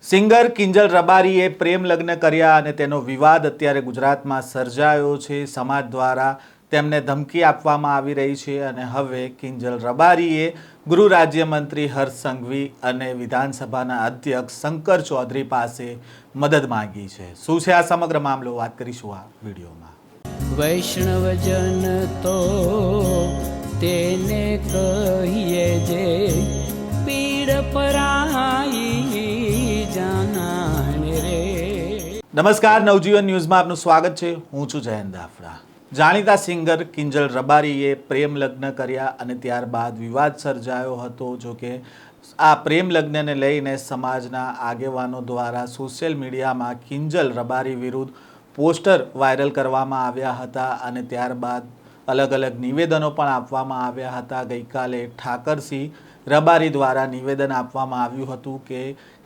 Singer Kinjal રબારીએ પ્રેમ લગ્ન કર્યા અને તેનો વિવાદ અત્યારે ગુજરાતમાં સર્જાયો છે। સમાજ દ્વારા તેમને ધમકી આપવામાં આવી રહી છે અને હવે કિંજલ રબારીએ ગૃહ રાજ્યમંત્રી હર્ષ સંઘવી અને વિધાનસભાના અધ્યક્ષ શંકર ચૌધરી પાસે મદદ માંગી છે। શું છે આ સમગ્ર મામલો, વાત કરીશું આ વિડીયોમાં। વૈષ્ણવજન તો તેને કહીએ જે પીડ પરાઈ જાનાને રે। નમસ્કાર, નવજીવન ન્યૂઝમાં આપનું સ્વાગત છે। હું છું જયંત દાફડા। જાણીતા સિંગર કિંજલ રબારીએ પ્રેમ લગ્ન કર્યા અને ત્યારબાદ વિવાદ સર્જાયો હતો। જો કે આ પ્રેમ લગ્નને લઈને સમાજના આગેવાનો દ્વારા સોશિયલ મીડિયામાં કિંજલ રબારી વિરુદ્ધ પોસ્ટર વાયરલ કરવામાં આવ્યા હતા અને ત્યારબાદ અલગ અલગ નિવેદનો પણ આપવામાં આવ્યા હતા। ગઈકાલે ઠાકરસિંહ રબારી દ્વારા નિવેદન આપવામાં આવ્યું હતું કે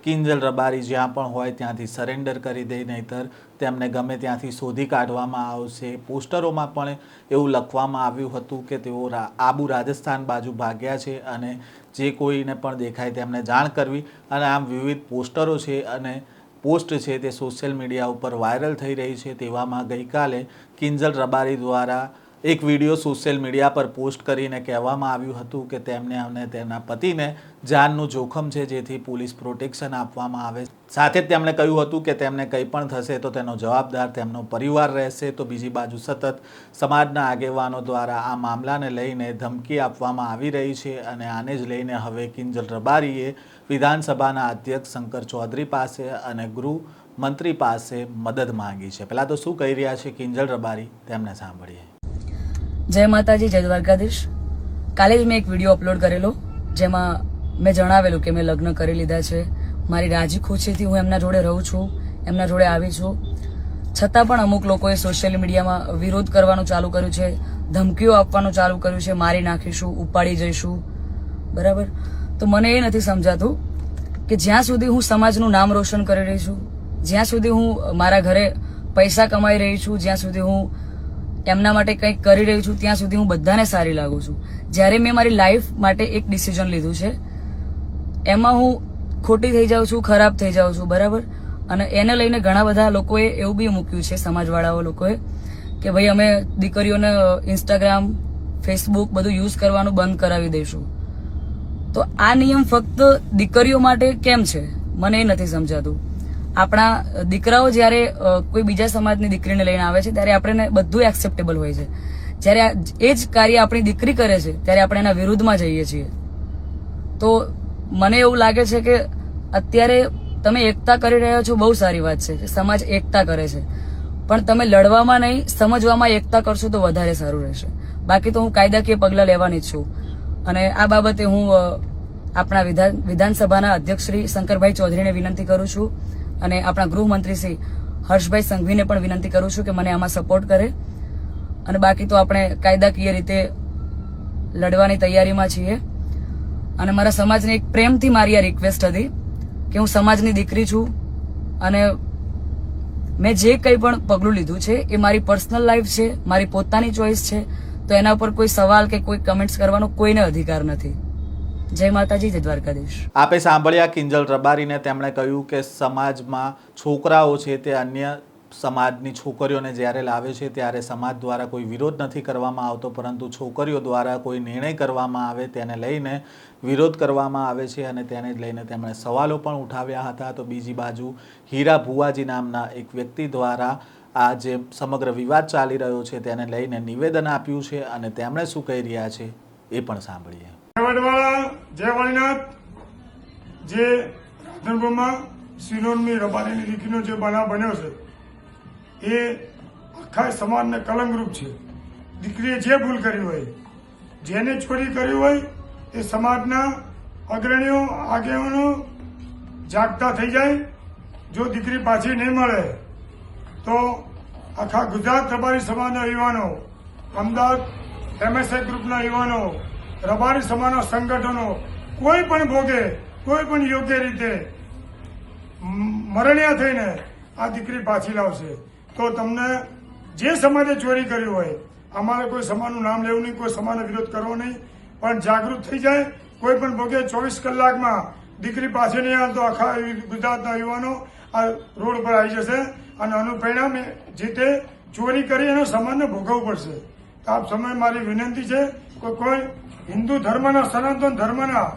કિંજલ રબારી જ્યાં પણ હોય ત્યાંથી સરેન્ડર કરી દે, નહીંતર તેમને ગમે ત્યાંથી શોધી કાઢવામાં આવશે। પોસ્ટરોમાં પણ એવું લખવામાં આવ્યું હતું કે તેઓ આબુ રાજસ્થાન બાજુ ભાગ્યા છે અને જે કોઈને પણ દેખાય તેમને જાણ કરવી। અને આમ વિવિધ પોસ્ટરો છે અને પોસ્ટ છે તે સોશિયલ મીડિયા ઉપર વાયરલ થઈ રહી છે। તેવામાં ગઈકાલે કિંજલ રબારી દ્વારા એક વિડીયો સોશિયલ મીડિયા પર પોસ્ટ કરીને કહેવામાં આવ્યું હતું કે તેમને અને તેના પતિને જાનનું જોખમ છે, જેથી પોલીસ પ્રોટેક્શન આપવામાં આવે। સાથે જ તેમણે કહ્યું હતું કે તેમને કંઈ પણ થશે તો તેનો જવાબદાર તેમનો પરિવાર રહેશે। તો બીજી બાજુ સતત સમાજના આગેવાનો દ્વારા આ મામલાને લઈને ધમકી આપવામાં આવી રહી છે અને આને જ લઈને હવે કિંજલ રબારીએ વિધાનસભાના અધ્યક્ષ શંકર ચૌધરી પાસે અને ગૃહ મંત્રી પાસે મદદ માંગી છે। પહેલાં તો શું કહી રહ્યા છે કિંજલ રબારી, તેમને સાંભળીએ। જય માતાજી, જય દ્વારકાધીશ। કાલે જ મેં એક વિડીયો અપલોડ કરેલો જેમાં મેં જણાવેલું કે મેં લગ્ન કરી લીધા છે। મારી રાજી ખુશીથી હું એમના જોડે રહું છું, એમના જોડે આવી છું। છતાં પણ અમુક લોકોએ સોશિયલ મીડિયામાં વિરોધ કરવાનું ચાલુ કર્યું છે, ધમકીઓ આપવાનું ચાલુ કર્યું છે, મારી નાખીશું, ઉપાડી જઈશું, બરાબર। તો મને એ નથી સમજાતું કે જ્યાં સુધી હું સમાજનું નામ રોશન કરી રહી છું, જ્યાં સુધી હું મારા ઘરે પૈસા કમાઈ રહી છું, જ્યાં સુધી હું એમના માટે કંઈક કરી રહી છું, ત્યાં સુધી હું બધાને સારી લાગુ છું। જ્યારે મેં મારી લાઈફ માટે એક ડિસિઝન લીધું છે એમાં હું ખોટી થઈ જાઉં છું, ખરાબ થઈ જાઉં છું, બરાબર। અને એને લઈને ઘણા બધા લોકોએ એવું બી મૂક્યું છે, સમાજવાળાઓ લોકોએ, કે ભાઈ અમે દીકરીઓને ઇન્સ્ટાગ્રામ, ફેસબુક બધું યુઝ કરવાનું બંધ કરાવી દઈશું। તો આ નિયમ ફક્ત દીકરીઓ માટે કેમ છે મને એ નથી સમજાતું। આપણા દીકરાઓ જ્યારે કોઈ બીજા સમાજની દીકરીને લઈને આવે છે ત્યારે આપણે બધું એક્સેપ્ટેબલ હોય છે, જ્યારે એ જ કાર્ય આપણી દીકરી કરે છે ત્યારે આપણે એના વિરુદ્ધમાં જઈએ છીએ। તો મને એવું લાગે છે કે અત્યારે તમે એકતા કરી રહ્યા છો, બહુ સારી વાત છે કે સમાજ એકતા કરે છે, પણ તમે લડવામાં નહીં, સમજવામાં એકતા કરશો તો વધારે સારું રહેશે। બાકી તો હું કાયદાકીય પગલાં લેવાની જ છું અને આ બાબતે હું આપણા વિધાનસભાના અધ્યક્ષ શ્રી શંકરભાઈ ચૌધરીને વિનંતી કરું છું અને આપણા ગૃહમંત્રી શ્રી હર્ષભાઈ સંઘવીને પણ વિનંતી કરું છું કે મને આમાં સપોર્ટ કરે। અને બાકી તો આપણે કાયદાકીય રીતે લડવાની તૈયારીમાં છીએ। અને મારા સમાજને એક પ્રેમથી મારી આ રિક્વેસ્ટ હતી કે હું સમાજની દીકરી છું અને મેં જે કંઈ પણ પગલું લીધું છે એ મારી પર્સનલ લાઈફ છે, મારી પોતાની ચોઈસ છે, તો એના ઉપર કોઈ સવાલ કે કોઈ કમેન્ટ્સ કરવાનો કોઈને અધિકાર નથી। જય માતાજી, જય દ્વારકાધીશ। આપે સાંભળ્યા કિંજલ રબારીને। તેમણે કહ્યું કે સમાજમાં છોકરાઓ છે તે અન્ય સમાજની છોકરીઓને જ્યારે લાવે છે ત્યારે સમાજ દ્વારા કોઈ વિરોધ નથી કરવામાં આવતો, પરંતુ છોકરીઓ દ્વારા કોઈ નિર્ણય કરવામાં આવે તેને લઈને વિરોધ કરવામાં આવે છે અને તેને જ લઈને તેમણે સવાલો પણ ઉઠાવ્યા હતા। તો બીજી બાજુ હીરા ભુવાજી નામના એક વ્યક્તિ દ્વારા આ જે સમગ્ર વિવાદ ચાલી રહ્યો છે તેને લઈને નિવેદન આપ્યું છે અને તેમણે શું કહી રહ્યા છે એ પણ સાંભળીએ। જય વાણીનાથ, જે રાધનપુરમાં સિનોરની રબારીની દીકરીનો જે બનાવ બન્યો છે એ આખા સમાજને કલંકરૂપ છે। દીકરીએ જે ભૂલ કરી હોય, જેને ચોરી કરી હોય, એ સમાજના અગ્રણીઓ, આગેવાનો જાગતા થઈ જાય। જો દીકરી પાછી નહીં મળે તો આખા ગુજરાત રબારી સમાજના યુવાનો, અમદાવાદ MSI ગ્રુપના યુવાનો, રબારી સમાજના સંગઠનો કોઈ પણ ભોગે, કોઈ પણ યોગ્ય રીતે મરણિયા થઈને આ દીકરી પાછી લાવશે। તો તમને જે સમાજે ચોરી કરી હોય, અમારે કોઈ સમાજનું નામ લેવું નહીં, કોઈ સમાજનો વિરોધ કરવો નહીં, પણ જાગૃત થઈ જાય। કોઈ પણ ભોગે 24 કલાકમાં દીકરી પાછી નહીં આવે તો આખા ગુજરાતના યુવાનો આ રોડ પર આવી જશે અને આનું પરિણામ જે તે ચોરી કરી એનો સમાજને ભોગવવું પડશે. તો આપ સમય મારી વિનંતી છે કે કોઈ હિન્દુ ધર્મના સનાતન ધર્મના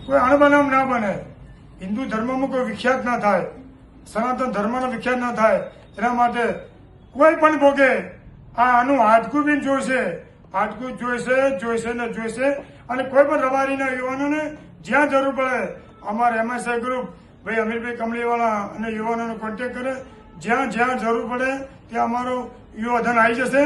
કોઈ અણબનાવ ના બને, હિન્દુ ધર્મમાં કોઈ વિખ્યાત ના થાય, સનાતન ધર્મનો વિખ્યાત ના થાય, એના માટે કોઈ પણ ભોગે આનું હાડકું બી હાડકું જોઈશે ને જોઈશે. અને કોઈ પણ રબારીના યુવાનોને જ્યાં જરૂર પડે અમારા MSI ગ્રુપ ભાઈ અમીરભાઈ કમલીવાળા અને યુવાનોનો કોન્ટેક્ટ કરે, જ્યાં જરૂર પડે ત્યાં અમારો યુવાધન આવી જશે.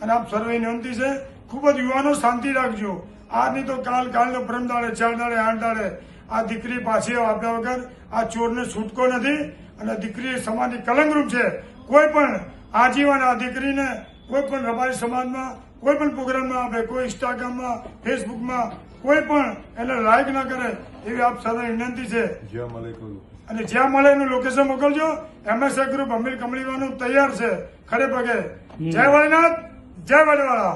અને આપ સર્વે વિનંતી છે ખૂબ જ યુવાનો શાંતિ રાખજો. આજની તો કાલનો પરમ દાડે 4 દાડે 8 દાડે આ દીકરી પાછી આપ્યા વગર આ ચોરને છૂટકો નથી. અને દીકરી સમાજની કલંકરૂપ છે. કોઈ પણ આજીવન આ દીકરીને કોઈ પણ રબારી સમાજમાં કોઈ પણ પ્રોગ્રામમાં આપે, કોઈ ઇન્સ્ટાગ્રામમાં ફેસબુકમાં કોઈ પણ એને લાઈક ના કરે એવી આપ સર્વે વિનંતી છે. અને જ્યાં મળે એનું લોકેશન મોકલજો. MSI ગ્રુપ અમીર કમલીવાનું તૈયાર છે ખડે પગે. જય વાળીનાથ, જય વાડીવાળા.